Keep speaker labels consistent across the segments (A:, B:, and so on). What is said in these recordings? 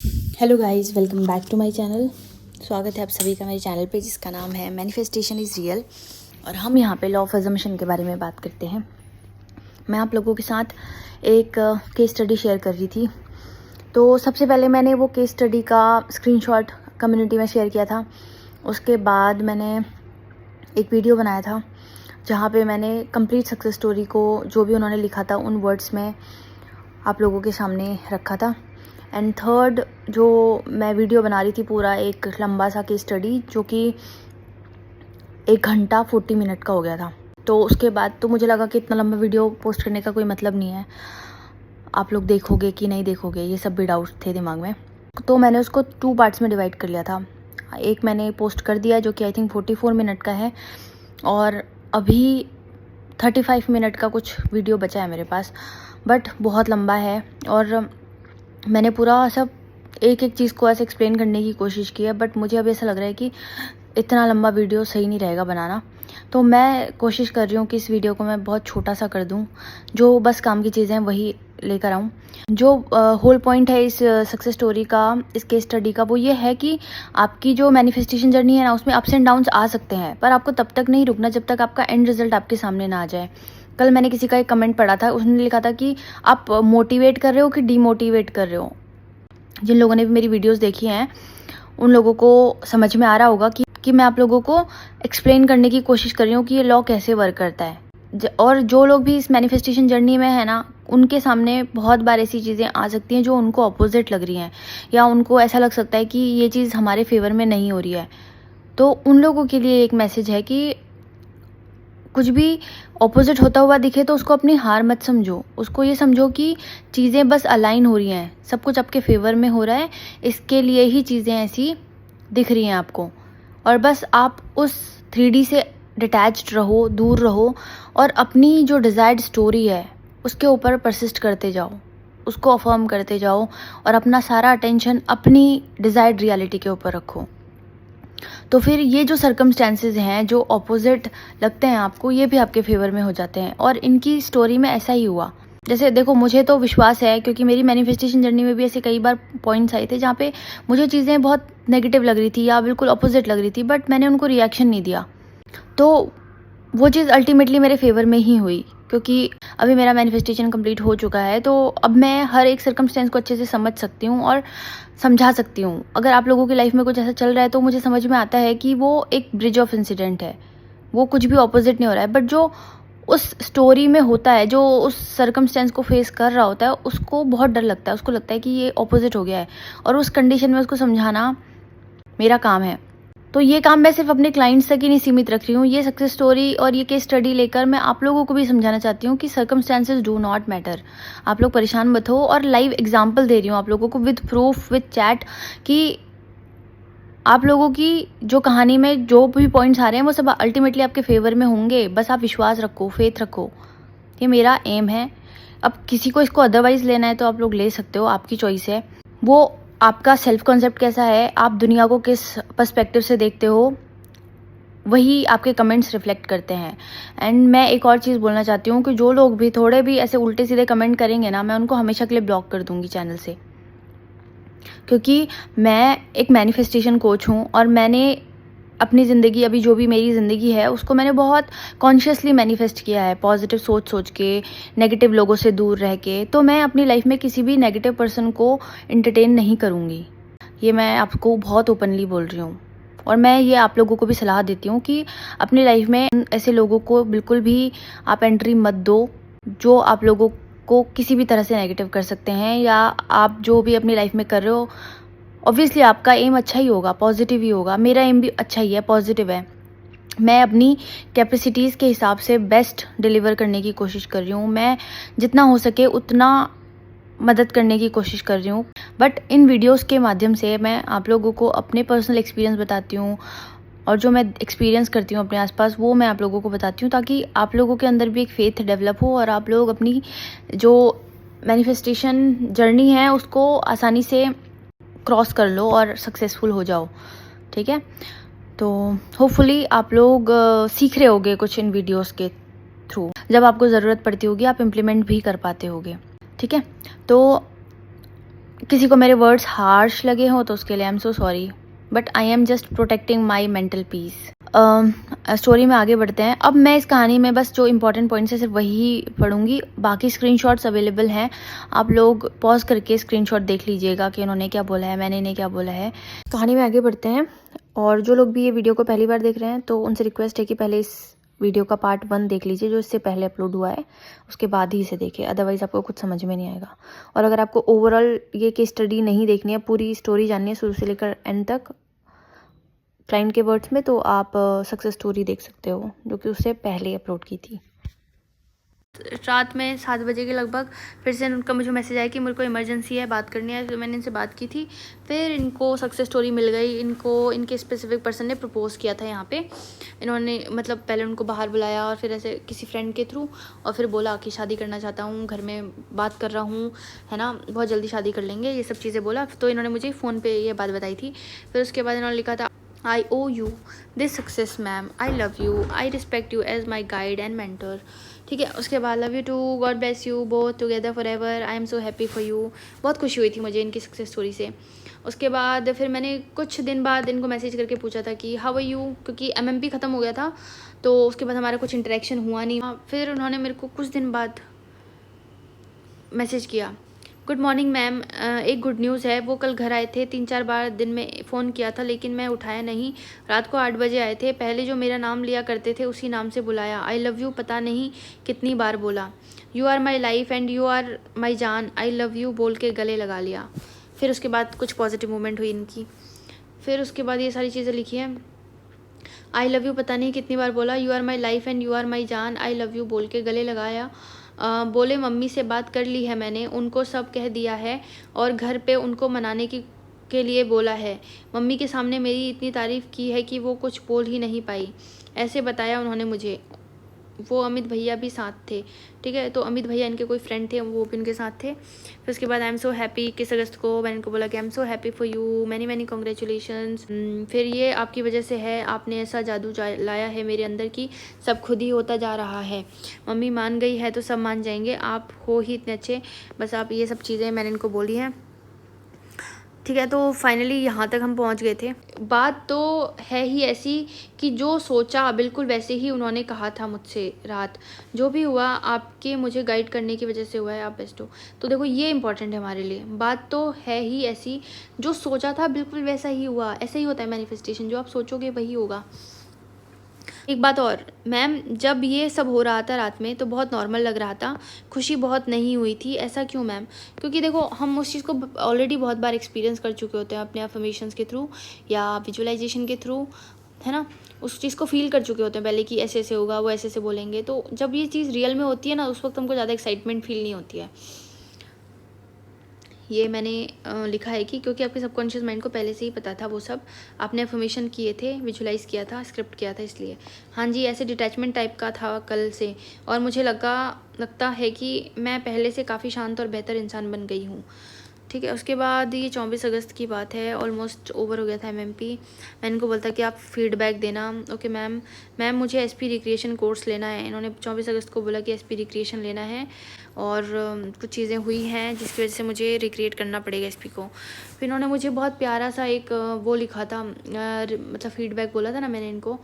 A: Hello guys, welcome back to my channel. स्वागत है आप सभी का मेरे चैनल पे जिसका नाम है मैनिफेस्टेशन इज़ रियल। और हम यहाँ पे लॉ ऑफ अजम्पशन के बारे में बात करते हैं। मैं आप लोगों के साथ एक केस स्टडी शेयर कर रही थी। तो सबसे पहले मैंने वो केस स्टडी का स्क्रीनशॉट कम्युनिटी में शेयर किया था। उसके बाद मैंने एक वीडियो बनाया था जहाँ पे मैंने कंप्लीट सक्सेस स्टोरी को जो भी उन्होंने लिखा था उन वर्ड्स में आप लोगों के सामने रखा था। एंड थर्ड जो मैं वीडियो बना रही थी, पूरा एक लंबा सा केस स्टडी जो कि 1 घंटा 40 मिनट का हो गया था। तो उसके बाद तो मुझे लगा कि इतना लंबा वीडियो पोस्ट करने का कोई मतलब नहीं है, आप लोग देखोगे कि नहीं देखोगे, ये सब भी डाउट्स थे दिमाग में। तो मैंने उसको 2 पार्ट्स में डिवाइड कर लिया था। एक मैंने पोस्ट कर दिया जो कि आई थिंक 44 मिनट का है, और अभी 35 मिनट का कुछ वीडियो बचा है मेरे पास, बट बहुत लंबा है। और मैंने पूरा सब एक एक चीज़ को ऐसे एक्सप्लेन करने की कोशिश की है, बट मुझे अभी ऐसा लग रहा है कि इतना लंबा वीडियो सही नहीं रहेगा बनाना। तो मैं कोशिश कर रही हूँ कि इस वीडियो को मैं बहुत छोटा सा कर दूँ, जो बस काम की चीज़ें हैं वही लेकर आऊँ। जो होल पॉइंट है इस सक्सेस स्टोरी का, इस केस स्टडी का, वो ये है कि आपकी जो मैनिफेस्टेशन जर्नी है ना, उसमें अप्स एंड डाउन्स आ सकते हैं, पर आपको तब तक नहीं रुकना जब तक आपका एंड रिजल्ट आपके सामने ना आ जाए। कल मैंने किसी का एक कमेंट पढ़ा था, उसने लिखा था कि आप मोटिवेट कर रहे हो कि डीमोटिवेट कर रहे हो। जिन लोगों ने भी मेरी वीडियोस देखी हैं उन लोगों को समझ में आ रहा होगा कि मैं आप लोगों को एक्सप्लेन करने की कोशिश कर रही हूँ कि ये लॉ कैसे वर्क करता है। और जो लोग भी इस मैनिफेस्टेशन जर्नी में है ना, उनके सामने बहुत बार ऐसी चीज़ें आ सकती हैं जो उनको अपोजिट लग रही हैं, या उनको ऐसा लग सकता है कि ये चीज़ हमारे फेवर में नहीं हो रही है। तो उन लोगों के लिए एक मैसेज है कि कुछ भी ऑपोजिट होता हुआ दिखे तो उसको अपनी हार मत समझो, उसको ये समझो कि चीज़ें बस अलाइन हो रही हैं, सब कुछ आपके फेवर में हो रहा है, इसके लिए ही चीज़ें ऐसी दिख रही हैं आपको। और बस आप उस 3D से डिटैच्ड रहो, दूर रहो, और अपनी जो डिज़ायर्ड स्टोरी है उसके ऊपर परसिस्ट करते जाओ, उसको अफर्म करते जाओ, और अपना सारा अटेंशन अपनी डिज़ायर्ड रियलिटी के ऊपर रखो। तो फिर ये जो सर्कमस्टेंसेस हैं जो ऑपोजिट लगते हैं आपको, ये भी आपके फेवर में हो जाते हैं। और इनकी स्टोरी में ऐसा ही हुआ। जैसे देखो, मुझे तो विश्वास है क्योंकि मेरी मैनिफेस्टेशन जर्नी में भी ऐसे कई बार पॉइंट्स आए थे जहाँ पे मुझे चीज़ें बहुत नेगेटिव लग रही थी या बिल्कुल ऑपोजिट लग रही थी, बट मैंने उनको रिएक्शन नहीं दिया। तो वो चीज़ अल्टीमेटली मेरे फेवर में ही हुई, क्योंकि अभी मेरा मैनिफेस्टेशन कंप्लीट हो चुका है। तो अब मैं हर एक सर्कमस्टेंस को अच्छे से समझ सकती हूँ और समझा सकती हूँ। अगर आप लोगों की लाइफ में कुछ ऐसा चल रहा है तो मुझे समझ में आता है कि वो एक ब्रिज ऑफ इंसिडेंट है, वो कुछ भी ऑपोजिट नहीं हो रहा है। बट जो उस स्टोरी में होता है, जो उस सर्कमस्टेंस को फेस कर रहा होता है, उसको बहुत डर लगता है, उसको लगता है कि ये ऑपोजिट हो गया है, और उस कंडीशन में उसको समझाना मेरा काम है। तो ये काम मैं सिर्फ अपने क्लाइंट्स तक ही नहीं सीमित रख रही हूँ। ये सक्सेस स्टोरी और ये केस स्टडी लेकर मैं आप लोगों को भी समझाना चाहती हूँ कि सर्कमस्टेंसेस डू नॉट मैटर। आप लोग परेशान मत हो, और लाइव एग्जांपल दे रही हूँ आप लोगों को विद प्रूफ, विद चैट, कि आप लोगों की जो कहानी में जो भी पॉइंट्स आ रहे हैं वो सब अल्टीमेटली आपके फेवर में होंगे। बस आप विश्वास रखो, फेथ रखो, ये मेरा एम है। अब किसी को इसको अदरवाइज लेना है तो आप लोग ले सकते हो, आपकी चॉइस है। वो आपका सेल्फ कॉन्सेप्ट कैसा है, आप दुनिया को किस पर्सपेक्टिव से देखते हो, वही आपके कमेंट्स रिफ्लेक्ट करते हैं। एंड मैं एक और चीज़ बोलना चाहती हूँ कि जो लोग भी थोड़े भी ऐसे उल्टे सीधे कमेंट करेंगे ना, मैं उनको हमेशा के लिए ब्लॉक कर दूँगी चैनल से। क्योंकि मैं एक मैनिफेस्टेशन कोच हूँ, और मैंने अपनी ज़िंदगी, अभी जो भी मेरी ज़िंदगी है, उसको मैंने बहुत कॉन्शियसली मैनिफेस्ट किया है, पॉजिटिव सोच सोच के, नेगेटिव लोगों से दूर रह के। तो मैं अपनी लाइफ में किसी भी नेगेटिव पर्सन को इंटरटेन नहीं करूँगी, ये मैं आपको बहुत ओपनली बोल रही हूँ। और मैं ये आप लोगों को भी सलाह देती हूँ कि अपनी लाइफ में ऐसे लोगों को बिल्कुल भी आप एंट्री मत दो, जो आप लोगों को किसी भी तरह से नेगेटिव कर सकते हैं। या आप जो भी अपनी लाइफ में कर रहे हो, ऑब्वियसली आपका एम अच्छा ही होगा, पॉजिटिव ही होगा। मेरा एम भी अच्छा ही है, पॉजिटिव है। मैं अपनी कैपेसिटीज़ के हिसाब से बेस्ट डिलीवर करने की कोशिश कर रही हूँ। मैं जितना हो सके उतना मदद करने की कोशिश कर रही हूँ। बट इन वीडियोस के माध्यम से मैं आप लोगों को अपने पर्सनल एक्सपीरियंस बताती हूँ, और जो मैं एक्सपीरियंस करती हूँ अपने आसपास वो मैं आप लोगों को बताती हूँ, ताकि आप लोगों के अंदर भी एक फेथ डेवलप हो, और आप लोग अपनी जो मैनिफेस्टेशन जर्नी है उसको आसानी से क्रॉस कर लो और सक्सेसफुल हो जाओ। ठीक है, तो होपफुली आप लोग सीख रहे होगे कुछ इन वीडियोस के थ्रू। जब आपको ज़रूरत पड़ती होगी आप इम्प्लीमेंट भी कर पाते होगे। ठीक है, तो किसी को मेरे वर्ड्स हार्श लगे हों तो उसके लिए आई am so sorry, but I am just protecting my mental peace. Story में आगे बढ़ते हैं। अब मैं इस कहानी में बस जो इंपॉर्टेंट पॉइंट्स है सिर्फ वही पढ़ूंगी, बाकी स्क्रीनशॉट्स अवेलेबल हैं, आप लोग पॉज करके स्क्रीनशॉट देख लीजिएगा कि उन्होंने क्या बोला है, मैंने इन्हें क्या बोला है। कहानी में आगे बढ़ते हैं। और जो लोग भी ये वीडियो को पहली बार देख रहे हैं तो उनसे रिक्वेस्ट है कि पहले इस वीडियो का पार्ट 1 देख लीजिए जो इससे पहले अपलोड हुआ है, उसके बाद ही इसे देखिए, अदरवाइज़ आपको कुछ समझ में नहीं आएगा। और अगर आपको ओवरऑल ये केस स्टडी नहीं देखनी है, पूरी स्टोरी जाननी है शुरू से लेकर एंड तक क्लाइंट के वर्ड्स में, तो आप सक्सेस स्टोरी देख सकते हो जो कि उससे पहले अपलोड की थी। रात में 7 बजे के लगभग फिर से उनका मुझे मैसेज आया कि मेरे को इमरजेंसी है, बात करनी है। तो मैंने इनसे बात की थी, फिर इनको सक्सेस स्टोरी मिल गई। इनको इनके स्पेसिफिक पर्सन ने प्रपोज़ किया था यहाँ पे। इन्होंने मतलब पहले उनको बाहर बुलाया और फिर ऐसे किसी फ्रेंड के थ्रू, और फिर बोला कि शादी करना चाहता हूँ, घर में बात कर रहा हूँ, है ना, बहुत जल्दी शादी कर लेंगे, ये सब चीज़ें बोला। तो इन्होंने मुझे फ़ोन पर ये बात बताई थी। फिर उसके बाद इन्होंने लिखा था, I owe you this success ma'am, I love you, I respect you as my guide and mentor। ठीक है, उसके बाद love you too, God bless you both together forever, I am so happy for you. बहुत खुशी हुई थी मुझे इनकी सक्सेस स्टोरी से। उसके बाद फिर मैंने कुछ दिन बाद इनको मैसेज करके पूछा था कि हाउ आर यू, क्योंकि MMP ख़त्म हो गया था तो उसके बाद हमारा कुछ इंटरेक्शन हुआ नहीं। फिर उन्होंने मेरे को कुछ दिन बाद मैसेज किया, गुड मॉर्निंग मैम, एक गुड न्यूज़ है। वो कल घर आए थे, 3-4 बार दिन में फ़ोन किया था लेकिन मैं उठाया नहीं। रात को 8 बजे आए थे, पहले जो मेरा नाम लिया करते थे उसी नाम से बुलाया। आई लव यू पता नहीं कितनी बार बोला। You are my life and you are my जान, आई लव यू बोल के गले लगा लिया। फिर उसके बाद कुछ पॉजिटिव मूवमेंट हुई इनकी। फिर उसके बाद ये सारी चीज़ें लिखी हैं। आई लव यू पता नहीं कितनी बार बोला, you are my life and you are my जान, आई लव यू बोल के गले लगाया। बोले मम्मी से बात कर ली है मैंने, उनको सब कह दिया है और घर पे उनको मनाने के लिए बोला है। मम्मी के सामने मेरी इतनी तारीफ़ की है कि वो कुछ बोल ही नहीं पाई, ऐसे बताया उन्होंने मुझे। वो अमित भैया भी साथ थे, ठीक है, तो अमित भैया इनके कोई फ्रेंड थे, वो भी उनके साथ थे। फिर उसके बाद आई एम सो हैप्पी, 21 अगस्त को मैंने इनको बोला कि आई am so happy for you, many many congratulations. फिर ये आपकी वजह से है, आपने ऐसा जादू लाया है मेरे अंदर की सब खुद ही होता जा रहा है। मम्मी मान गई है तो सब मान जाएंगे, आप हो ही इतने अच्छे, बस आप, ये सब चीज़ें मैंने इनको बोली हैं। ठीक है, तो फाइनली यहाँ तक हम पहुँच गए थे। बात तो है ही ऐसी कि जो सोचा बिल्कुल वैसे ही उन्होंने कहा था मुझसे। रात जो भी हुआ आपके मुझे गाइड करने की वजह से हुआ है, आप बेस्ट हो। तो देखो ये इंपॉर्टेंट है हमारे लिए। बात तो है ही ऐसी, जो सोचा था बिल्कुल वैसा ही हुआ। ऐसा ही होता है मैनिफेस्टेशन, जो आप सोचोगे वही होगा। एक बात और मैम, जब ये सब हो रहा था रात में तो बहुत नॉर्मल लग रहा था, खुशी बहुत नहीं हुई थी। ऐसा क्यों मैम? क्योंकि देखो हम उस चीज़ को ऑलरेडी बहुत बार एक्सपीरियंस कर चुके होते हैं अपने अफर्मेशंस के थ्रू या विजुअलाइजेशन के थ्रू, है ना। उस चीज़ को फील कर चुके होते हैं पहले कि ऐसे ऐसे होगा, वो ऐसे ऐसे बोलेंगे। तो जब ये चीज़ रियल में होती है ना, उस वक्त हमको ज़्यादा एक्साइटमेंट फील नहीं होती है। ये मैंने लिखा है कि क्योंकि आपके सबकॉन्शियस माइंड को पहले से ही पता था, वो सब आपने अफर्मेशन किए थे, विजुलाइज किया था, स्क्रिप्ट किया था, इसलिए। हाँ जी, ऐसे डिटैचमेंट टाइप का था कल से, और मुझे लगता है कि मैं पहले से काफ़ी शांत और बेहतर इंसान बन गई हूँ। ठीक है, उसके बाद ये 24 अगस्त की बात है, ऑलमोस्ट ओवर हो गया था MMP। मैंने इनको बोलता कि आप फीडबैक देना। ओके मैम मुझे SP रिक्रिएशन कोर्स लेना है। इन्होंने 24 अगस्त को बोला कि SP रिक्रिएशन लेना है, और कुछ चीज़ें हुई हैं जिसकी वजह से मुझे रिक्रिएट करना पड़ेगा SP को। फिर इन्होंने मुझे बहुत प्यारा सा एक वो लिखा था, मतलब फीडबैक बोला था ना मैंने इनको,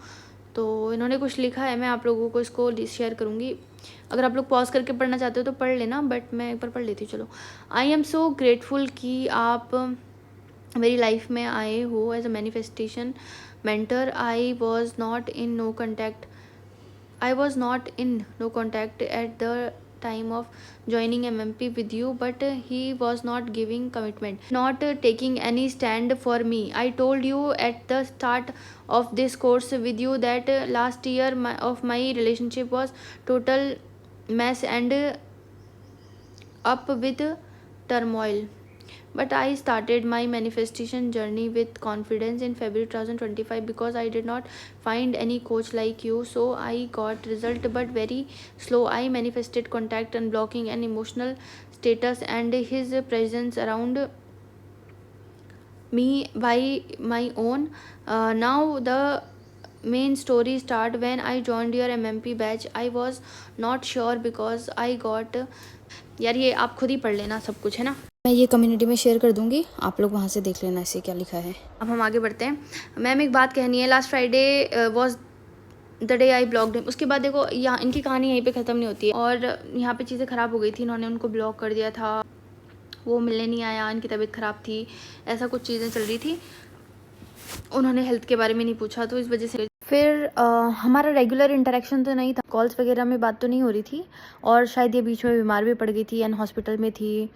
A: तो इन्होंने कुछ लिखा है, मैं आप लोगों को इसको शेयर करूँगी। अगर आप लोग पॉज करके पढ़ना चाहते हो तो पढ़ लेना, बट मैं एक बार पढ़ लेती हूँ। चलो। आई एम सो ग्रेटफुल कि आप मेरी लाइफ में आए हो as a manifestation mentor. I was not in no contact at the time of joining MMP with you, but he was not giving commitment, not taking any stand for me. I told you at the start of this course with you that last year of my relationship was total mess and up with turmoil, but I started my manifestation journey with confidence in February 2025 because I did not find any coach like you, so I got result but very slow. I manifested contact, unblocking and emotional status and his presence around me by my own. Now the main story start when I joined your MMP batch. I was not sure because I got, यार ये आप खुद ही पढ़ लेना सब कुछ, है ना। मैं ये कम्युनिटी में शेयर कर दूंगी, आप लोग वहाँ से देख लेना इसे क्या लिखा है। अब हम आगे बढ़ते हैं। मैम एक बात कहनी है, last Friday was the day I blocked him. उसके बाद देखो यहाँ इनकी कहानी यहीं पे ख़त्म नहीं होती है, और यहाँ पे चीज़ें ख़राब हो गई थी, इन्होंने उनको ब्लॉक कर दिया था, वो मिलने नहीं आया, इनकी तबीयत ख़राब थी, ऐसा कुछ चीज़ें चल रही थी, उन्होंने हेल्थ के बारे में नहीं पूछा, तो इस वजह से फिर हमारा रेगुलर इंटरेक्शन तो नहीं था, कॉल्स वगैरह में बात तो नहीं हो रही थी, और शायद ये बीच में बीमार भी पड़ गई थी एंड हॉस्पिटल में थी,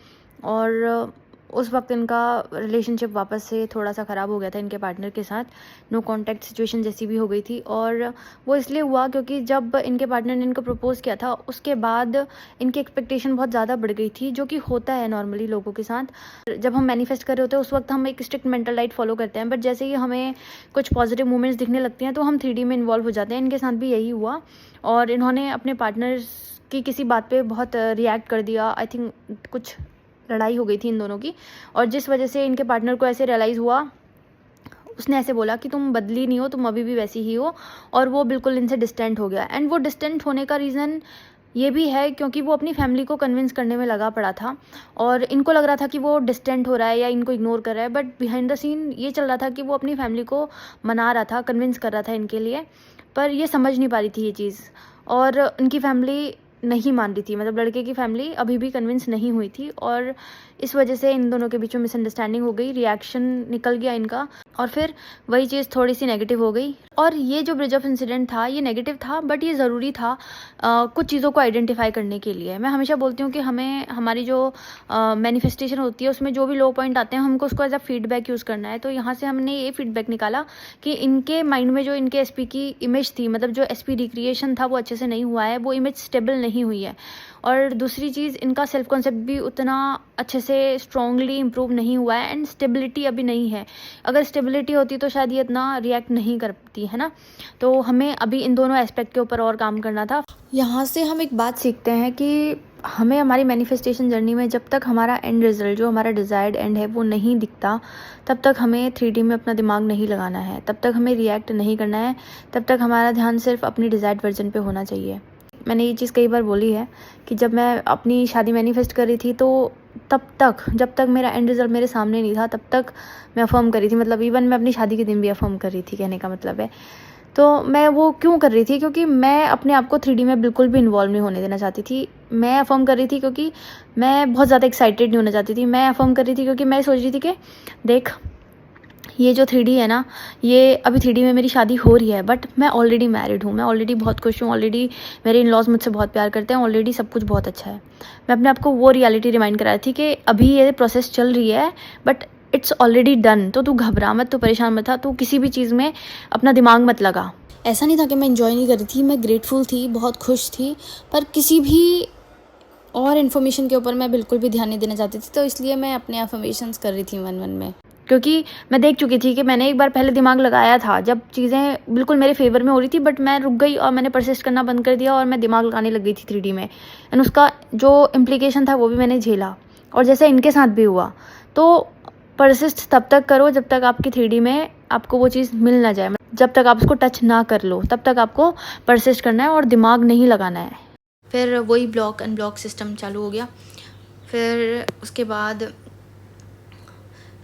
A: और उस वक्त इनका रिलेशनशिप वापस से थोड़ा सा ख़राब हो गया था इनके पार्टनर के साथ, नो कांटेक्ट सिचुएशन जैसी भी हो गई थी। और वो इसलिए हुआ क्योंकि जब इनके पार्टनर ने इनको प्रपोज़ किया था उसके बाद इनकी एक्सपेक्टेशन बहुत ज़्यादा बढ़ गई थी, जो कि होता है नॉर्मली लोगों के साथ। जब हम मैनिफेस्ट कर रहे होते हैं उस वक्त हम एक स्ट्रिक्ट मेंटल डाइट फॉलो करते हैं, बट जैसे ही हमें कुछ पॉजिटिव मूवमेंट्स दिखने लगती हैं तो हम 3D में इन्वॉल्व हो जाते हैं। इनके साथ भी यही हुआ, और इन्होंने अपने पार्टनर्स की किसी बात पे बहुत रिएक्ट कर दिया। आई थिंक कुछ लड़ाई हो गई थी इन दोनों की, और जिस वजह से इनके पार्टनर को ऐसे रियलाइज़ हुआ, उसने ऐसे बोला कि तुम बदली नहीं हो, तुम अभी भी वैसी ही हो, और वो बिल्कुल इनसे डिस्टेंट हो गया। एंड वो डिस्टेंट होने का रीज़न ये भी है क्योंकि वो अपनी फैमिली को कन्विंस करने में लगा पड़ा था, और इनको लग रहा था कि वो डिस्टेंट हो रहा है या इनको इग्नोर कर रहा है, बट बिहाइंड द सीन ये चल रहा था कि वो अपनी फैमिली को मना रहा था, कन्विंस कर रहा था इनके लिए, पर ये समझ नहीं पा रही थी ये चीज़, और उनकी फैमिली नहीं मान रही थी, मतलब लड़के की फैमिली अभी भी कन्विंस नहीं हुई थी, और इस वजह से इन दोनों के बीच में मिसअंडरस्टैंडिंग हो गई, रिएक्शन निकल गया इनका, और फिर वही चीज़ थोड़ी सी नेगेटिव हो गई। और ये जो ब्रिज ऑफ इंसिडेंट था ये नेगेटिव था, बट ये ज़रूरी था कुछ चीज़ों को आइडेंटिफाई करने के लिए। मैं हमेशा बोलती हूँ कि हमें हमारी जो मैनिफेस्टेशन होती है उसमें जो भी लो पॉइंट आते हैं हमको उसको एज अ फीडबैक यूज़ करना है। तो यहाँ से हमने ये फीडबैक निकाला कि इनके माइंड में जो इनके एसपी की इमेज थी, मतलब जो एसपी रिक्रिएशन था वो अच्छे से नहीं हुआ है, वो इमेज स्टेबल नहीं हुई है, और दूसरी चीज़ इनका सेल्फ कॉन्सेप्ट भी उतना अच्छे से स्ट्रॉन्गली इम्प्रूव नहीं हुआ है, एंड स्टेबिलिटी अभी नहीं है। अगर स्टेबिलिटी होती तो शायद ये इतना रिएक्ट नहीं करती है ना। तो हमें अभी इन दोनों एस्पेक्ट के ऊपर और काम करना था। यहाँ से हम एक बात सीखते हैं कि हमें हमारी मैनिफेस्टेशन जर्नी में जब तक हमारा एंड रिजल्ट, जो हमारा डिज़ायर्ड एंड है, वो नहीं दिखता, तब तक हमें 3D में अपना दिमाग नहीं लगाना है, तब तक हमें रिएक्ट नहीं करना है, तब तक हमारा ध्यान सिर्फ अपनी डिज़ायर्ड वर्जन पे होना चाहिए। मैंने ये चीज़ कई बार बोली है कि जब मैं अपनी शादी मैनिफेस्ट कर रही थी तो तब तक, जब तक मेरा एंड रिजल्ट मेरे सामने नहीं था, तब तक मैं अफर्म कर रही थी, मतलब इवन मैं अपनी शादी के दिन भी अफर्म कर रही थी, कहने का मतलब है। तो मैं वो क्यों कर रही थी? क्योंकि मैं अपने आप को 3D में बिल्कुल भी इन्वॉल्व नहीं होने देना चाहती थी। मैं अफर्म कर रही थी क्योंकि मैं बहुत ज़्यादा एक्साइटेड नहीं होना चाहती थी। मैं अफर्म कर रही थी क्योंकि मैं सोच रही थी कि देख, ये जो 3D है ना, ये अभी 3D में मेरी शादी हो रही है, बट मैं ऑलरेडी मैरिड हूँ, मैं ऑलरेडी बहुत खुश हूँ, ऑलरेडी मेरे इन लॉज मुझसे बहुत प्यार करते हैं, ऑलरेडी सब कुछ बहुत अच्छा है। मैं अपने आप को वो रियलिटी रिमाइंड करा रही थी कि अभी ये प्रोसेस चल रही है, बट इट्स ऑलरेडी डन। तो तू घबरा मत, तू परेशान मत था, तू किसी भी चीज़ में अपना दिमाग मत लगा। ऐसा नहीं था कि मैं इन्जॉय नहीं कर रही थी, मैं ग्रेटफुल थी, बहुत खुश थी, पर किसी भी और इन्फॉर्मेशन के ऊपर मैं बिल्कुल भी ध्यान नहीं देना चाहती थी। तो इसलिए मैं अपने अफर्मेशंस कर रही थी वन में, क्योंकि मैं देख चुकी थी कि मैंने एक बार पहले दिमाग लगाया था जब चीज़ें बिल्कुल मेरे फेवर में हो रही थी, बट मैं रुक गई और मैंने परसिस्ट करना बंद कर दिया और मैं दिमाग लगाने लग गई थी 3D में, एंड उसका जो इम्प्लीकेशन था वो भी मैंने झेला, और जैसे इनके साथ भी हुआ। तो परसिस्ट तब तक करो जब तक आपकी 3D में आपको वो चीज़ मिल ना जाए, जब तक आप उसको टच ना कर लो तब तक आपको परसिस्ट करना है और दिमाग नहीं लगाना है। फिर वही ब्लॉक अनब्लॉक सिस्टम चालू हो गया। फिर उसके बाद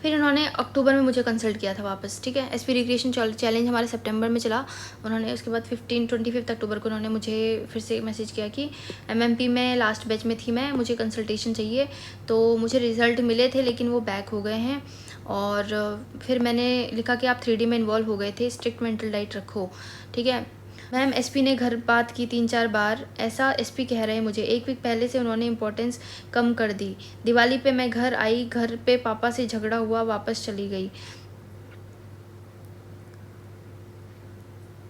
A: फिर उन्होंने अक्टूबर में मुझे कंसल्ट किया था वापस, ठीक है। एसपी रिक्रिएशन चैलेंज हमारे सितंबर में चला। उन्होंने उसके बाद 25 अक्टूबर को उन्होंने मुझे फिर से मैसेज किया कि MMP में लास्ट बैच में थी मैं, मुझे कंसल्टेशन चाहिए। तो मुझे रिज़ल्ट मिले थे लेकिन वो बैक हो गए हैं, और फिर मैंने लिखा कि आप 3D में इन्वॉल्व हो गए थे, स्ट्रिक्ट मेंटल डाइट रखो, ठीक है। मैम एसपी ने घर बात की 3-4 बार, ऐसा एसपी कह रहे हैं मुझे। 1 वीक पहले से उन्होंने इम्पोर्टेंस कम कर दी। दिवाली पे मैं घर आई, घर पे पापा से झगड़ा हुआ, वापस चली गई।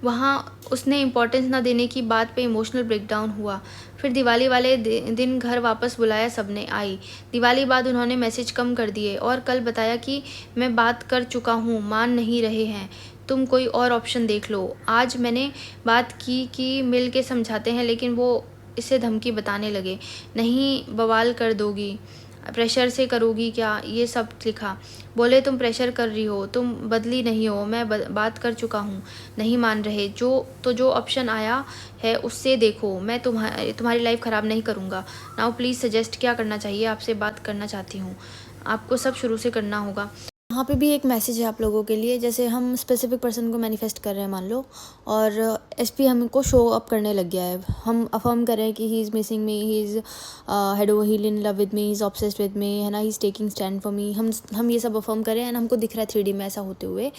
A: वहाँ उसने इम्पोर्टेंस ना देने की बात पे इमोशनल ब्रेकडाउन हुआ। फिर दिवाली वाले दिन घर वापस बुलाया सबने, आई। दिवाली बाद उन्होंने मैसेज कम कर दिए और कल बताया कि मैं बात कर चुका हूँ, मान नहीं रहे हैं, तुम कोई और ऑप्शन देख लो। आज मैंने बात की कि मिल के समझाते हैं, लेकिन वो इसे धमकी बताने लगे, नहीं बवाल कर दोगी, प्रेशर से करोगी क्या, ये सब लिखा। बोले तुम प्रेशर कर रही हो, तुम बदली नहीं हो, मैं बात कर चुका हूँ, नहीं मान रहे। जो ऑप्शन आया है उससे देखो, मैं तुम्हारी लाइफ ख़राब नहीं करूँगा। नाउ प्लीज़ सजेस्ट क्या करना चाहिए, आपसे बात करना चाहती हूँ। आपको सब शुरू से करना होगा। यहाँ पे भी एक मैसेज है आप लोगों के लिए, जैसे हम स्पेसिफिक पर्सन को मैनिफेस्ट कर रहे हैं मान लो, और एसपी हमको शो अप करने लग गया है, हम अफर्म कर रहे हैं कि he is missing me, he is head over heel in love with me, he is obsessed with me, है ना, he is taking stand for me, हम ये सब अफर्म कर रहे हैं एंड हमको दिख रहा है 3D में ऐसा होते हुए।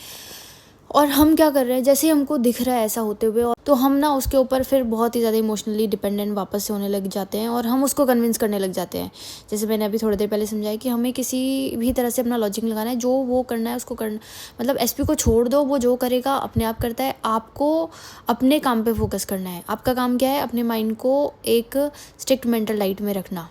A: और हम क्या कर रहे हैं, जैसे ही हमको दिख रहा है ऐसा होते हुए, तो हम ना उसके ऊपर फिर बहुत ही ज़्यादा इमोशनली डिपेंडेंट वापस से होने लग जाते हैं और हम उसको कन्विंस करने लग जाते हैं। जैसे मैंने अभी थोड़ी देर पहले समझाया कि हमें किसी भी तरह से अपना लॉजिक लगाना है, जो वो करना है उसको करना, मतलब एसपी को छोड़ दो, वो जो करेगा अपने आप करता है, आपको अपने काम पे फोकस करना है। आपका काम क्या है, अपने माइंड को एक स्ट्रिक्ट मेंटल डाइट में रखना।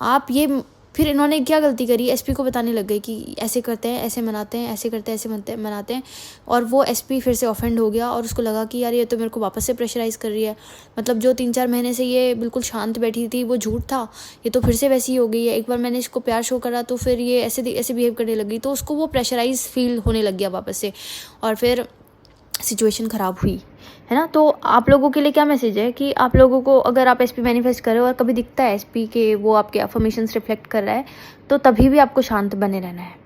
A: आप ये फिर इन्होंने क्या गलती करी, एसपी को बताने लग गए कि ऐसे करते हैं, ऐसे मनाते हैं, ऐसे करते हैं, ऐसे मनाते हैं, और वो एसपी फिर से ऑफेंड हो गया और उसको लगा कि यार ये तो मेरे को वापस से प्रेशराइज़ कर रही है, मतलब जो 3-4 महीने से ये बिल्कुल शांत बैठी थी वो झूठ था, ये तो फिर से वैसी ही हो गई है। एक बार मैंने इसको प्यार शो करा तो फिर ये ऐसे बिहेव करने लगी, तो उसको वो प्रेशराइज फील होने लग गया वापस से, और फिर सिचुएशन ख़राब हुई, है ना। तो आप लोगों के लिए क्या मैसेज है कि आप लोगों को, अगर आप एसपी मैनिफेस्ट करें और कभी दिखता है एसपी के वो आपके अफर्मेशंस रिफ्लेक्ट कर रहा है, तो तभी भी आपको शांत बने रहना है।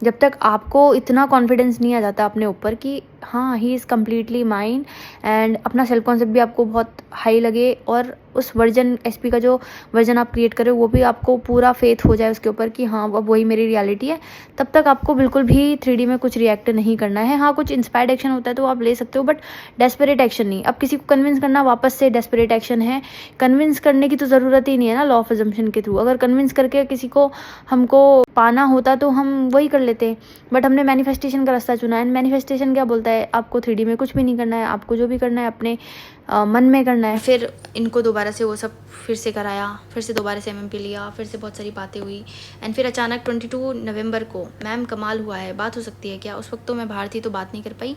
A: जब तक आपको इतना कॉन्फिडेंस नहीं आ जाता अपने ऊपर कि हाँ he is completely mine, and अपना सेल्फ कॉन्सेप्ट भी आपको बहुत हाई लगे, और उस वर्जन एसपी का जो वर्जन आप क्रिएट करें वो भी आपको पूरा फेथ हो जाए उसके ऊपर कि हाँ अब वही मेरी रियलिटी है, तब तक आपको बिल्कुल भी 3D में कुछ रिएक्ट नहीं करना है। हाँ, कुछ इंस्पायर्ड एक्शन होता है तो आप ले सकते हो, बट डेस्परेट एक्शन नहीं। अब किसी को कन्विंस करना वापस से डेस्परेट एक्शन है, कन्विंस करने की तो ज़रूरत ही नहीं है ना लॉ ऑफ अजम्पशन के थ्रू। अगर कन्विंस करके किसी को हमको पाना होता तो हम वही कर लेते, बट हमने मैनिफेस्टेशन का रास्ता चुना है। मैनिफेस्टेशन क्या बोलता है, आपको 3D में कुछ भी नहीं करना है, आपको जो भी करना है अपने मन में करना है। फिर इनको दोबारा से वो सब फिर से कराया, फिर से दोबारा से MMP लिया, फिर से बहुत सारी बातें हुई, एंड फिर अचानक 22 नवंबर को मैम कमाल हुआ है, बात हो सकती है क्या। उस वक्त तो मैं बाहर थी तो बात नहीं कर पाई,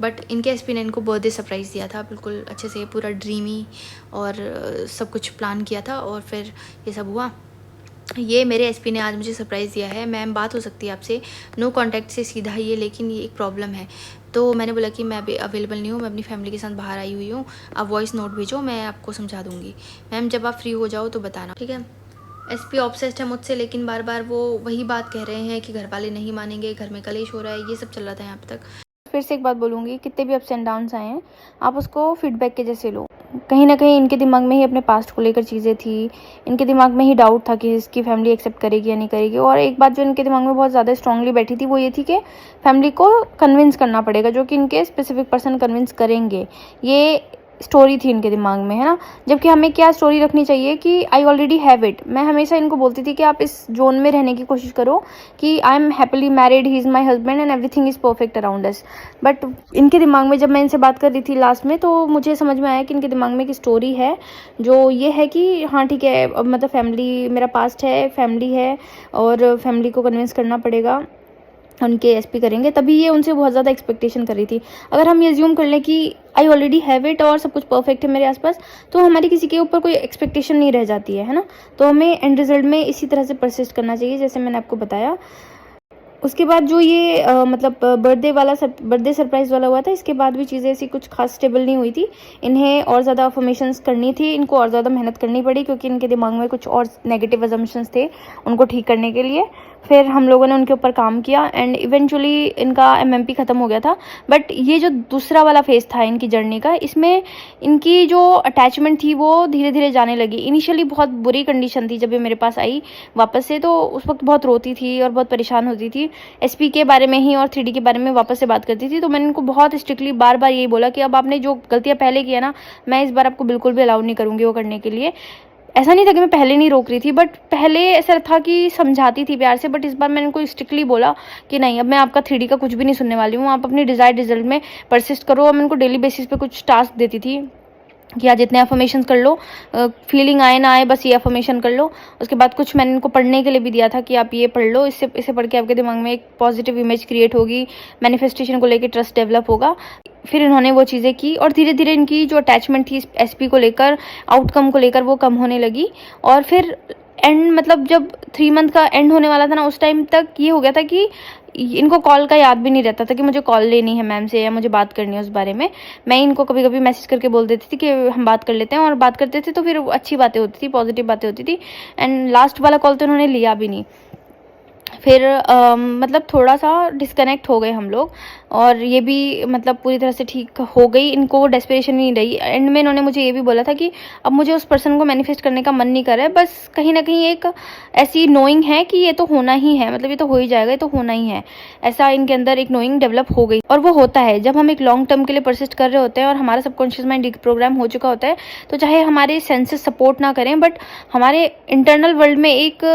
A: बट इनके एसपी ने इनको बर्थडे सरप्राइज़ दिया था, बिल्कुल अच्छे से पूरा ड्रीमी और सब कुछ प्लान किया था, और फिर ये सब हुआ। ये मेरे एसपी ने आज मुझे सरप्राइज़ दिया है, मैम बात हो सकती है आपसे, नो कांटेक्ट से सीधा ये, लेकिन ये एक प्रॉब्लम है। तो मैंने बोला कि मैं अभी अवेलेबल नहीं हूँ, मैं अपनी फैमिली के साथ बाहर आई हुई हूँ, आप वॉइस नोट भेजो, मैं आपको समझा दूँगी। मैम जब आप फ्री हो जाओ तो बताना, ठीक है। एसपी ऑब्सेस्ड है मुझसे, लेकिन बार बार वो वही बात कह रहे हैं कि घर वाले नहीं मानेंगे, घर में कलेश हो रहा है, ये सब चल रहा था यहाँ पे तक।
B: फिर से एक बात बोलूँगी, कितने भी अप्स एंड डाउन्स आए हैं आप उसको फीडबैक के जैसे लो। कहीं ना कहीं इनके दिमाग में ही अपने पास्ट को लेकर चीज़ें थी, इनके दिमाग में ही डाउट था कि इसकी फैमिली एक्सेप्ट करेगी या नहीं करेगी। और एक बात जो इनके दिमाग में बहुत ज़्यादा स्ट्रांगली बैठी थी वो ये थी कि फैमिली को कन्विंस करना पड़ेगा, जो कि इनके स्पेसिफिक पर्सन कन्विंस करेंगे। ये स्टोरी थी इनके दिमाग में, है ना। जबकि हमें क्या स्टोरी रखनी चाहिए कि आई ऑलरेडी हैव इट। मैं हमेशा इनको बोलती थी कि आप इस जोन में रहने की कोशिश करो कि I am happily married, he is my husband and everything is perfect around us. But इनके दिमाग में जब मैं इनसे बात कर रही थी लास्ट में, तो मुझे समझ में आया कि इनके दिमाग में एक स्टोरी है जो ये है कि हाँ ठीक है, अब मतलब फैमिली मेरा पास्ट है, फैमिली है, और फैमिली को कन्विंस करना पड़ेगा, उनके एसपी करेंगे, तभी ये उनसे बहुत ज़्यादा एक्सपेक्टेशन कर रही थी। अगर हम ये अज्यूम कर लें कि आई ऑलरेडी हैव इट और सब कुछ परफेक्ट है मेरे आसपास, तो हमारी किसी के ऊपर कोई एक्सपेक्टेशन नहीं रह जाती है ना। तो हमें एंड रिजल्ट में इसी तरह से परसिस्ट करना चाहिए जैसे मैंने आपको बताया। उसके बाद जो ये मतलब बर्थडे सरप्राइज़ वाला हुआ था, इसके बाद भी चीज़ें ऐसी कुछ खास स्टेबल नहीं हुई थी। इन्हें और ज़्यादा अफर्मेशंस करनी थी, इनको और ज़्यादा मेहनत करनी पड़ी, क्योंकि इनके दिमाग में कुछ और नेगेटिव अजम्पशंस थे उनको ठीक करने के लिए। फिर हम लोगों ने उनके ऊपर काम किया एंड इवेंचुअली इनका MMP ख़त्म हो गया था। बट ये जो दूसरा वाला फेज़ था इनकी जर्नी का, इसमें इनकी जो अटैचमेंट थी वो धीरे धीरे जाने लगी। इनिशियली बहुत बुरी कंडीशन थी जब ये मेरे पास आई वापस से, तो उस वक्त बहुत रोती थी और बहुत परेशान होती थी, एसपी के बारे में ही और 3D के बारे में वापस से बात करती थी। तो मैंने इनको बहुत स्ट्रिक्टली बार बार यही बोला कि अब आपने जो गलतियाँ पहले की है ना, मैं इस बार आपको बिल्कुल भी अलाउ नहीं करूँगी वो करने के लिए। ऐसा नहीं था कि मैं पहले नहीं रोक रही थी, बट पहले ऐसा था कि समझाती थी प्यार से, बट इस बार मैंने उनको स्ट्रिक्टली बोला कि नहीं, अब मैं आपका 3D का कुछ भी नहीं सुनने वाली हूँ, आप अपनी डिज़ायर्ड रिजल्ट में परसिस्ट करो। और मैं उनको डेली बेसिस पे कुछ टास्क देती थी कि आज इतने अफर्मेशन कर लो, फीलिंग आए ना आए बस ये अफर्मेशन कर लो। उसके बाद कुछ मैंने इनको पढ़ने के लिए भी दिया था कि आप ये पढ़ लो, इसे पढ़ के आपके दिमाग में एक पॉजिटिव इमेज क्रिएट होगी, मैनिफेस्टेशन को लेकर ट्रस्ट डेवलप होगा। फिर इन्होंने वो चीज़ें की और धीरे धीरे इनकी जो अटैचमेंट थी एसपी को लेकर, आउटकम को लेकर, वो कम होने लगी। और फिर एंड मतलब जब 3 मंथ का एंड होने वाला था ना, उस टाइम तक ये हो गया था कि इनको कॉल का याद भी नहीं रहता था कि मुझे कॉल लेनी है मैम से या मुझे बात करनी है उस बारे में। मैं इनको कभी कभी मैसेज करके बोल देती थी कि हम बात कर लेते हैं, और बात करते थे तो फिर अच्छी बातें होती थी, पॉजिटिव बातें होती थी। एंड लास्ट वाला कॉल तो इन्होंने लिया भी नहीं। फिर मतलब थोड़ा सा डिस्कनेक्ट हो गए हम लोग, और ये भी मतलब पूरी तरह से ठीक हो गई। इनको वो डेस्परेशन नहीं रही। एंड में इन्होंने मुझे ये भी बोला था कि अब मुझे उस पर्सन को मैनिफेस्ट करने का मन नहीं कर रहा है, बस कहीं ना कहीं एक ऐसी नोइंग है कि ये तो होना ही है, मतलब ये तो हो ही जाएगा, ये तो होना ही है। ऐसा इनके अंदर एक नोइंग डेवलप हो गई। और वो होता है जब हम एक लॉन्ग टर्म के लिए परसिस्ट कर रहे होते हैं और हमारा सबकॉन्शियस माइंड प्रोग्राम हो चुका होता है, तो चाहे हमारे सेंसेस सपोर्ट ना करें, बट हमारे इंटरनल वर्ल्ड में एक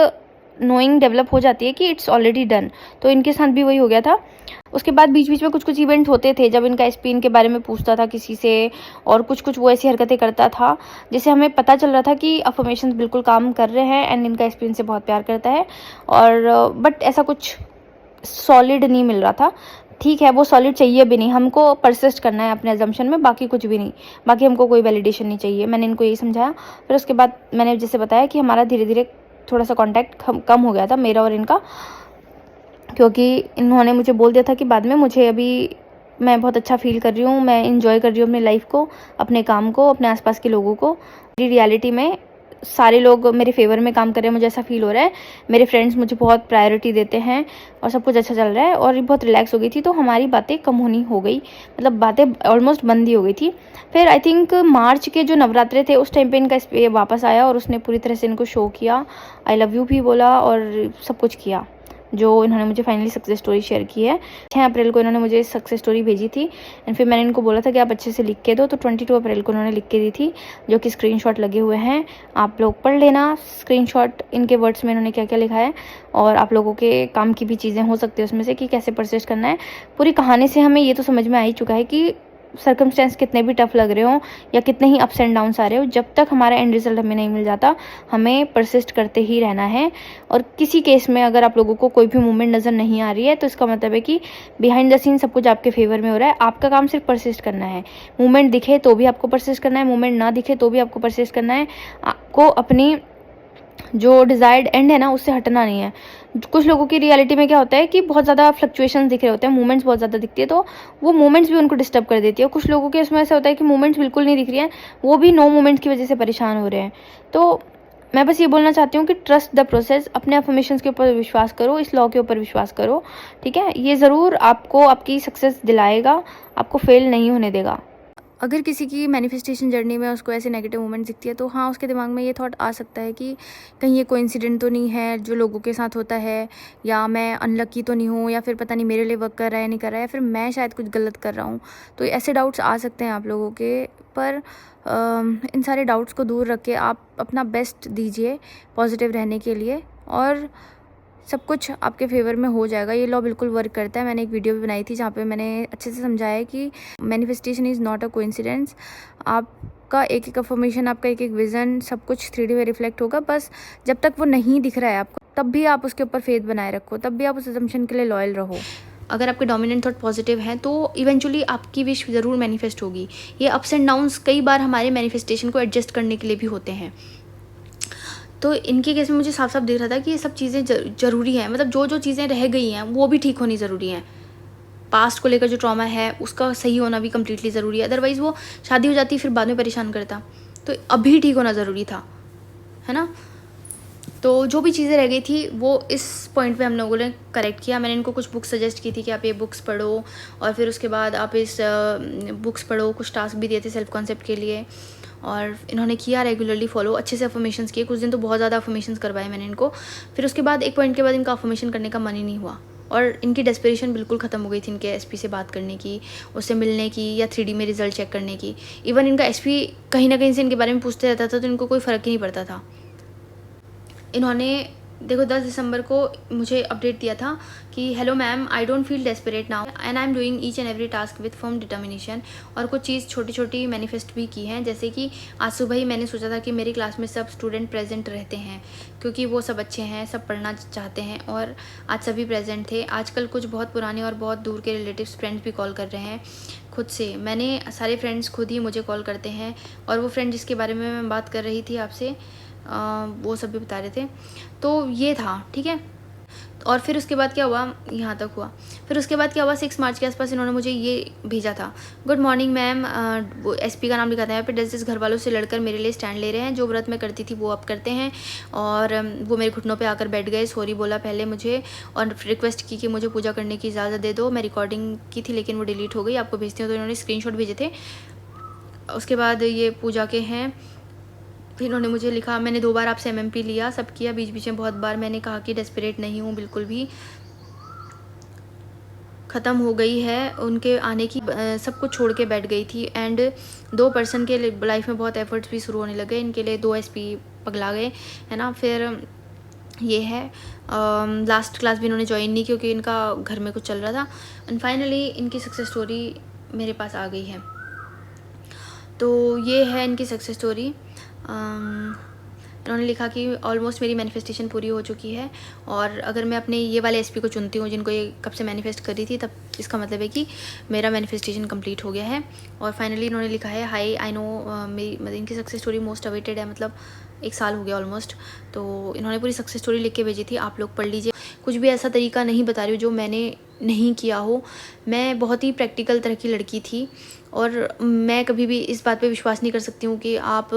B: नोइंग डेवलप हो जाती है कि इट्स ऑलरेडी डन। तो इनके साथ भी वही हो गया था। उसके बाद बीच बीच में कुछ कुछ इवेंट होते थे जब इनका एसपी इनके बारे में पूछता था किसी से, और कुछ कुछ वो ऐसी हरकतें करता था जिससे हमें पता चल रहा था कि अफर्मेशंस बिल्कुल काम कर रहे हैं एंड इनका एसपी इनसे बहुत प्यार करता है। और बट ऐसा कुछ सॉलिड नहीं मिल रहा था। ठीक है, वो सॉलिड चाहिए भी नहीं, हमको परसिस्ट करना है अपने अजम्पशन में, बाकी कुछ भी नहीं, बाकी हमको कोई वैलिडेशन नहीं चाहिए। मैंने इनको यही समझाया। फिर उसके बाद मैंने जैसे बताया कि हमारा धीरे धीरे थोड़ा सा कांटेक्ट कम हो गया था, मेरा और इनका, क्योंकि इन्होंने मुझे बोल दिया था कि बाद में मुझे अभी मैं बहुत अच्छा फील कर रही हूँ, मैं इंजॉय कर रही हूँ अपनी लाइफ को, अपने काम को, अपने आसपास के लोगों को। मेरी रियलिटी में सारे लोग मेरे फेवर में काम कर रहे हैं, मुझे ऐसा फील हो रहा है। मेरे फ्रेंड्स मुझे बहुत प्रायोरिटी देते हैं और सब कुछ अच्छा चल रहा है। और ये बहुत रिलैक्स हो गई थी, तो हमारी बातें कम होनी हो गई, मतलब बातें ऑलमोस्ट बंद ही हो गई थी। फिर आई थिंक मार्च के जो नवरात्रे थे उस टाइम पे इनका इस वापस आया और उसने पूरी तरह से इनको शो किया, आई लव यू भी बोला और सब कुछ किया, जो इन्होंने मुझे फाइनली सक्सेस स्टोरी शेयर की है। 6 अप्रैल को इन्होंने मुझे सक्सेस स्टोरी भेजी थी एंड फिर मैंने इनको बोला था कि आप अच्छे से लिख के दो, तो 22 अप्रैल को उन्होंने लिख के दी थी, जो कि स्क्रीनशॉट लगे हुए हैं। आप लोग पढ़ लेना स्क्रीनशॉट, इनके वर्ड्स में इन्होंने क्या क्या लिखा है, और आप लोगों के काम की भी चीज़ें हो सकती है उसमें से कि कैसे परसिस्ट करना है। पूरी कहानी से हमें ये तो समझ में आ ही चुका है कि सर्कमस्टेंस कितने भी टफ लग रहे हो या कितने ही अप्स एंड डाउन्स आ रहे हो, जब तक हमारा एंड रिजल्ट हमें नहीं मिल जाता, हमें परसिस्ट करते ही रहना है। और किसी केस में अगर आप लोगों को कोई भी मूवमेंट नज़र नहीं आ रही है, तो इसका मतलब है कि बिहाइंड द सीन सब कुछ आपके फेवर में हो रहा है। आपका काम सिर्फ परसिस्ट करना है। मूवमेंट दिखे तो भी आपको परसिस्ट करना है, मूवमेंट ना दिखे तो भी आपको परसिस्ट करना है। आपको अपनी जो डिज़ायर्ड एंड है ना, उससे हटना नहीं है। कुछ लोगों की रियलिटी में क्या होता है कि बहुत ज़्यादा फ्लक्चुएशंस दिख रहे होते हैं, मूवमेंट्स बहुत ज़्यादा दिखती है, तो वो मूवमेंट्स भी उनको डिस्टर्ब कर देती है। कुछ लोगों के इसमें ऐसा होता है कि मूवमेंट्स बिल्कुल नहीं दिख रही हैं, वो भी नो मूवमेंट्स की वजह से परेशान हो रहे हैं। तो मैं बस ये बोलना चाहती हूँ कि ट्रस्ट द प्रोसेस, अपने अफर्मेशंस के ऊपर विश्वास करो, इस लॉ के ऊपर विश्वास करो, ठीक है। ये ज़रूर आपको आपकी सक्सेस दिलाएगा, आपको फेल नहीं होने देगा। अगर किसी की मैनिफेस्टेशन जर्नी में उसको ऐसे नेगेटिव मोमेंट दिखती है, तो हाँ, उसके दिमाग में ये थॉट आ सकता है कि कहीं ये कोइंसिडेंट तो नहीं है जो लोगों के साथ होता है, या मैं अनलकी तो नहीं हूँ, या फिर पता नहीं मेरे लिए वर्क कर रहा है नहीं कर रहा है, या फिर मैं शायद कुछ गलत कर रहा हूँ। तो ऐसे डाउट्स आ सकते हैं आप लोगों के, पर इन सारे डाउट्स को दूर रख के आप अपना बेस्ट दीजिए पॉजिटिव रहने के लिए, और सब कुछ आपके फेवर में हो जाएगा। ये लॉ बिल्कुल वर्क करता है। मैंने एक वीडियो भी बनाई थी जहाँ पे मैंने अच्छे से समझाया कि manifestation is not a coincidence. आपका एक एक अफर्मेशन, आपका एक एक विज़न, सब कुछ 3D में रिफ्लेक्ट होगा। बस जब तक वो नहीं दिख रहा है आपको, तब भी आप उसके ऊपर फेथ बनाए रखो, तब भी आप उस असम्पशन के लिए लॉयल रहो। अगर आपके डोमिनेंट थॉट पॉजिटिव हैं तो इवेंचुअली आपकी विश ज़रूर मैनिफेस्ट होगी। ये अप्स एंड डाउन्स कई बार हमारे मैनिफेस्टेशन को एडजस्ट करने के लिए भी होते हैं। तो इनके केस में मुझे साफ साफ दिख रहा था कि ये सब चीज़ें ज़रूरी हैं, मतलब जो जो चीज़ें रह गई हैं वो भी ठीक होनी ज़रूरी हैं। पास्ट को लेकर जो ट्रॉमा है उसका सही होना भी कम्प्लीटली ज़रूरी है, अदरवाइज़ वो शादी हो जाती फिर बाद में परेशान करता। तो अभी ठीक होना ज़रूरी था, है ना। तो जो भी चीज़ें रह गई थी वो इस पॉइंट पे हम लोगों ने करेक्ट किया। मैंने इनको कुछ बुक्स सजेस्ट की थी कि आप ये बुक्स पढ़ो, और फिर उसके बाद आप इस बुक्स पढ़ो। कुछ टास्क भी दिए थे सेल्फ कॉन्सेप्ट के लिए, और इन्होंने किया रेगुलरली फॉलो, अच्छे से अफर्मेशंस किए। कुछ दिन तो बहुत ज़्यादा अफर्मेशंस करवाए मैंने इनको। फिर उसके बाद एक पॉइंट के बाद इनका अफर्मेशन करने का मन ही नहीं हुआ, और इनकी डेस्परेशन बिल्कुल ख़त्म हो गई थी इनके एसपी से बात करने की, उससे मिलने की, या 3D में रिजल्ट चेक करने की। इवन इनका एसपी कहीं ना कहीं से इनके बारे में पूछते रहता था, तो इनको कोई फ़र्क ही नहीं पड़ता था। इन्होंने देखो 10 दिसंबर को मुझे अपडेट दिया था कि hello ma'am, I don't feel desperate now and I am doing each and every task with firm determination. और कुछ चीज़ छोटी छोटी मैनिफेस्ट भी की हैं, जैसे कि आज सुबह ही मैंने सोचा था कि मेरी क्लास में सब स्टूडेंट प्रेजेंट रहते हैं, क्योंकि वो सब अच्छे हैं, सब पढ़ना चाहते हैं, और आज सभी प्रेजेंट थे। आजकल कुछ बहुत पुराने और बहुत दूर के रिलेटिव्स फ्रेंड्स भी कॉल कर रहे हैं खुद से। मैंने सारे फ्रेंड्स खुद ही मुझे कॉल करते हैं, और वो फ्रेंड जिसके बारे में मैं बात कर रही थी आपसे, वो सब भी बता रहे थे। तो ये था, ठीक है।
A: और फिर उसके बाद क्या हुआ, यहाँ तक हुआ। फिर उसके बाद क्या हुआ, 6 मार्च के आसपास इन्होंने मुझे ये भेजा था, गुड मॉर्निंग मैम, वो एसपी का नाम लिखा था यहाँ पे, जस्टिस घर वालों से लड़कर मेरे लिए स्टैंड ले रहे हैं, जो व्रत मैं करती थी वो अब करते हैं, और वो मेरे घुटनों पे आकर बैठ गए, सॉरी बोला पहले मुझे, और रिक्वेस्ट की कि मुझे पूजा करने की इजाज़त दे दो। मैं रिकॉर्डिंग की थी लेकिन वो डिलीट हो गई, आपको भेजती हूँ। तो इन्होंने स्क्रीनशॉट भेजे थे। उसके बाद ये पूजा के हैं, इन्होंने मुझे लिखा, मैंने 2 बार आपसे एमएमपी लिया, सब किया, बीच बीच में बहुत बार मैंने कहा कि डेस्परेट नहीं हूँ बिल्कुल भी, ख़त्म हो गई है उनके आने की, सब कुछ छोड़ के बैठ गई थी। एंड 2 पर्सन के लाइफ में बहुत एफर्ट्स भी शुरू होने लगे, इनके लिए 2 एसपी पगला गए, है ना। फिर ये है, लास्ट क्लास भी इन्होंने ज्वाइन नहीं क्योंकि इनका घर में कुछ चल रहा था। एंड फाइनली इनकी सक्सेस स्टोरी मेरे पास आ गई है। तो ये है इनकी सक्सेस स्टोरी। उन्होंने लिखा कि ऑलमोस्ट मेरी मैनिफेस्टेशन पूरी हो चुकी है, और अगर मैं अपने ये वाले एसपी को चुनती हूँ जिनको ये कब से मैनिफेस्ट कर रही थी, तब इसका मतलब है कि मेरा मैनिफेस्टेशन कंप्लीट हो गया है। और फाइनली इन्होंने लिखा है, हाई आई नो, मेरी मतलब इनकी सक्सेस स्टोरी मोस्ट अवेटेड है, मतलब 1 साल हो गया ऑलमोस्ट। तो इन्होंने पूरी सक्सेस स्टोरी लिख के भेजी थी, आप लोग पढ़ लीजिए। कुछ भी ऐसा तरीका नहीं बता रही हूँ जो मैंने नहीं किया हो। मैं बहुत ही प्रैक्टिकल तरह की लड़की थी, और मैं कभी भी इस बात पे विश्वास नहीं कर सकती हूँ कि आप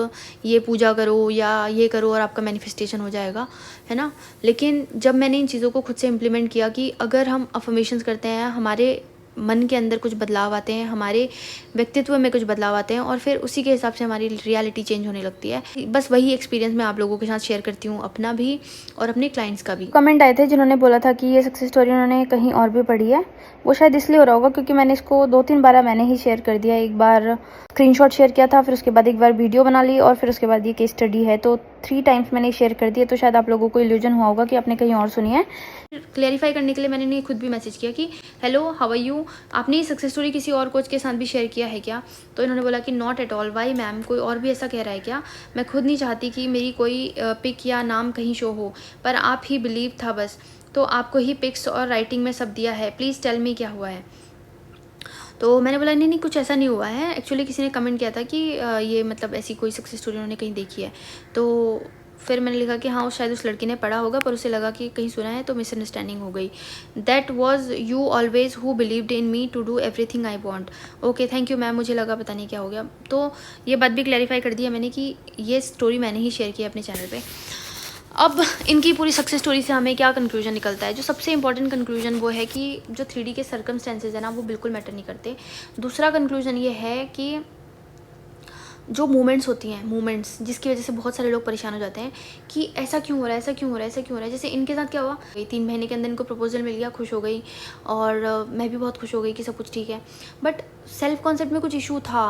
A: ये पूजा करो या ये करो और आपका मैनिफेस्टेशन हो जाएगा, है ना। लेकिन जब मैंने इन चीज़ों को खुद से इम्प्लीमेंट किया कि अगर हम अफर्मेशंस करते हैं, हमारे मन के अंदर कुछ बदलाव आते हैं, हमारे व्यक्तित्व में कुछ बदलाव आते हैं, और फिर उसी के हिसाब से हमारी रियलिटी चेंज होने लगती है। बस वही एक्सपीरियंस मैं आप लोगों के साथ शेयर करती हूँ, अपना भी और अपने क्लाइंट्स का भी।
B: कमेंट आए थे जिन्होंने बोला था कि ये सक्सेस स्टोरी उन्होंने कहीं और भी पढ़ी है। वो शायद इसलिए हो रहा होगा क्योंकि मैंने इसको 2-3 बार मैंने ही शेयर कर दिया। एक बार स्क्रीनशॉट शेयर किया था, फिर उसके बाद एक बार वीडियो बना ली, और फिर उसके बाद ये केस स्टडी है, तो 3 टाइम्स मैंने शेयर कर दिया। तो शायद आप लोगों को इल्यूजन हुआ होगा कि आपने कहीं और सुनी है।
A: क्लेरिफाई करने के लिए मैंने इन्हें खुद भी मैसेज किया कि हेलो हाउ आर यू, आपने ये सक्सेस स्टोरी किसी और कोच के साथ भी शेयर किया है क्या? तो इन्होंने बोला कि not at all. Why ma'am, कोई और भी ऐसा कह रहा है क्या? मैं खुद नहीं चाहती कि मेरी कोई पिक या नाम कहीं शो हो, पर आप ही बिलीव था बस, तो आपको ही पिक्स और राइटिंग में सब दिया है, प्लीज़ टेल मी क्या हुआ है। तो मैंने बोला नहीं नहीं, कुछ ऐसा नहीं हुआ है। एक्चुअली किसी ने कमेंट किया था कि ये मतलब ऐसी कोई सक्सेस स्टोरी उन्होंने कहीं देखी है। तो फिर मैंने लिखा कि हाँ, शायद उस लड़की ने पढ़ा होगा, पर उसे लगा कि कहीं सुना है, तो मिसअंडरस्टैंडिंग हो गई। That was you always who believed in me to do everything I want. Okay, thank you ma'am, मुझे लगा पता नहीं क्या हो गया। तो ये बात भी क्लैरिफाई कर दिया मैंने कि ये स्टोरी मैंने ही शेयर की है अपने चैनल पर। अब इनकी पूरी सक्सेस स्टोरी से हमें क्या कंक्लूजन निकलता है? जो सबसे इंपॉर्टेंट कंक्लूजन वो है कि जो 3D के सर्कमस्टेंसेज है ना, वो बिल्कुल मैटर नहीं करते। दूसरा कंक्लूजन ये है कि जो मूवमेंट्स होती हैं, मूवमेंट्स जिसकी वजह से बहुत सारे लोग परेशान हो जाते हैं कि ऐसा क्यों हो रहा है, ऐसा क्यों हो रहा है, ऐसा क्यों हो रहा है। जैसे इनके साथ क्या हुआ, 3 महीने के अंदर इनको प्रपोजल मिल गया, खुश हो गई, और मैं भी बहुत खुश हो गई कि सब कुछ ठीक है। बट सेल्फ कॉन्सेप्ट में कुछ इशू था,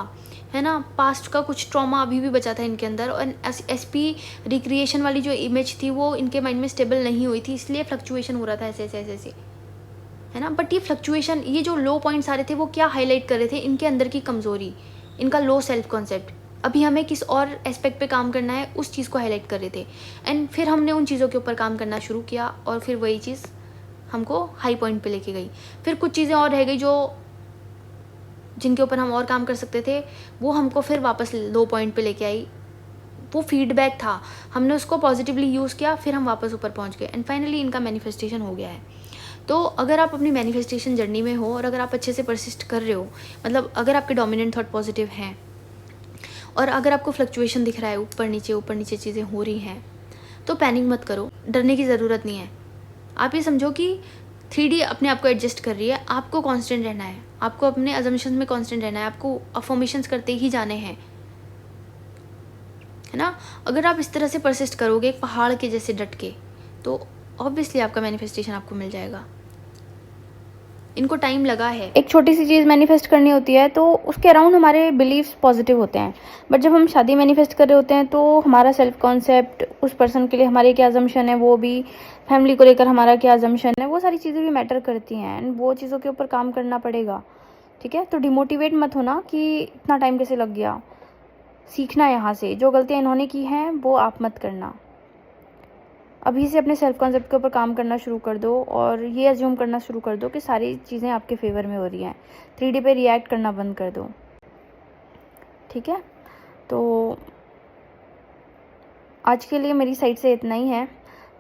A: है ना। पास्ट का कुछ ट्रॉमा अभी भी बचा था इनके अंदर, और SP रिक्रिएशन वाली जो इमेज थी वो इनके माइंड में स्टेबल नहीं हुई थी, इसलिए फ्लक्चुएशन हो रहा था ऐसे ऐसे ऐसे ऐसे, है ना। बट ये फ्लक्चुएशन, ये जो लो पॉइंट्स आ रहे थे, वो क्या हाईलाइट कर रहे थे? इनके अंदर की कमज़ोरी, इनका लो सेल्फ कॉन्सेप्ट। अभी हमें किस और एस्पेक्ट पे काम करना है, उस चीज़ को हाईलाइट कर रहे थे। एंड फिर हमने उन चीज़ों के ऊपर काम करना शुरू किया, और फिर वही चीज़ हमको हाई पॉइंट पे लेके गई। फिर कुछ चीज़ें और रह गई जो जिनके ऊपर हम और काम कर सकते थे, वो हमको फिर वापस लो पॉइंट पे लेके आई। वो फीडबैक था, हमने उसको पॉजिटिवली यूज़ किया, फिर हम वापस ऊपर पहुंच गए, एंड फाइनली इनका मैनिफेस्टेशन हो गया है। तो अगर आप अपनी मैनिफेस्टेशन जर्नी में हो, और अगर आप अच्छे से परसिस्ट कर रहे हो, मतलब अगर आपके डोमिनेंट थॉट पॉजिटिव हैं, और अगर आपको फ्लक्चुएशन दिख रहा है, ऊपर नीचे चीज़ें हो रही हैं, तो पैनिक मत करो, डरने की ज़रूरत नहीं है। आप ये समझो कि 3D अपने आप को एडजस्ट कर रही है, आपको कांस्टेंट रहना है, आपको अपने अजम्पशंस में कांस्टेंट रहना है, आपको अफर्मेशंस करते ही जाने हैं, है ना। अगर आप इस तरह से परसिस्ट करोगे एक पहाड़ के जैसे डट के, तो ऑब्वियसली आपका मैनिफेस्टेशन आपको मिल जाएगा। इनको टाइम लगा है।
B: एक छोटी सी चीज़ मैनिफेस्ट करनी होती है तो उसके अराउंड हमारे बिलीव्स पॉजिटिव होते हैं, बट जब हम शादी मैनिफेस्ट कर रहे होते हैं तो हमारा सेल्फ कॉन्सेप्ट, उस पर्सन के लिए हमारे क्या अजम्पशन है, वो भी फैमिली को लेकर हमारा क्या अजम्पशन है, वो सारी चीज़ें भी मैटर करती हैं, एंड वो चीज़ों के ऊपर काम करना पड़ेगा। ठीक है, तो डिमोटिवेट मत होना कि इतना टाइम कैसे लग गया। सीखना यहाँ से, जो गलतियाँ इन्होंने की हैं वो आप मत करना। अभी से अपने सेल्फ कॉन्सेप्ट के ऊपर काम करना शुरू कर दो, और ये अज्यूम करना शुरू कर दो कि सारी चीज़ें आपके फेवर में हो रही हैं। 3D पे रिएक्ट करना बंद कर दो। ठीक है, तो आज के लिए मेरी साइड से इतना ही है।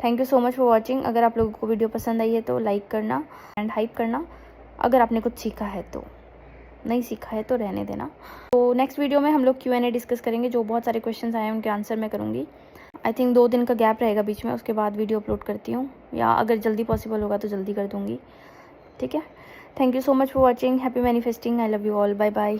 B: Thank you so much for watching. अगर आप लोगों को वीडियो पसंद आई है तो लाइक करना एंड हाइप करना। अगर आपने कुछ सीखा है तो, नहीं सीखा है तो रहने देना। तो नेक्स्ट वीडियो में हम लोग Q&A डिस्कस करेंगे। जो बहुत सारे क्वेश्चंस आए हैं उनके आंसर मैं करूँगी। आई थिंक 2 दिन का गैप रहेगा बीच में, उसके बाद वीडियो अपलोड करती हूँ, या अगर जल्दी पॉसिबल होगा तो जल्दी कर दूँगी। ठीक है, thank you so much for watching. Happy manifesting. I love you all. Bye bye.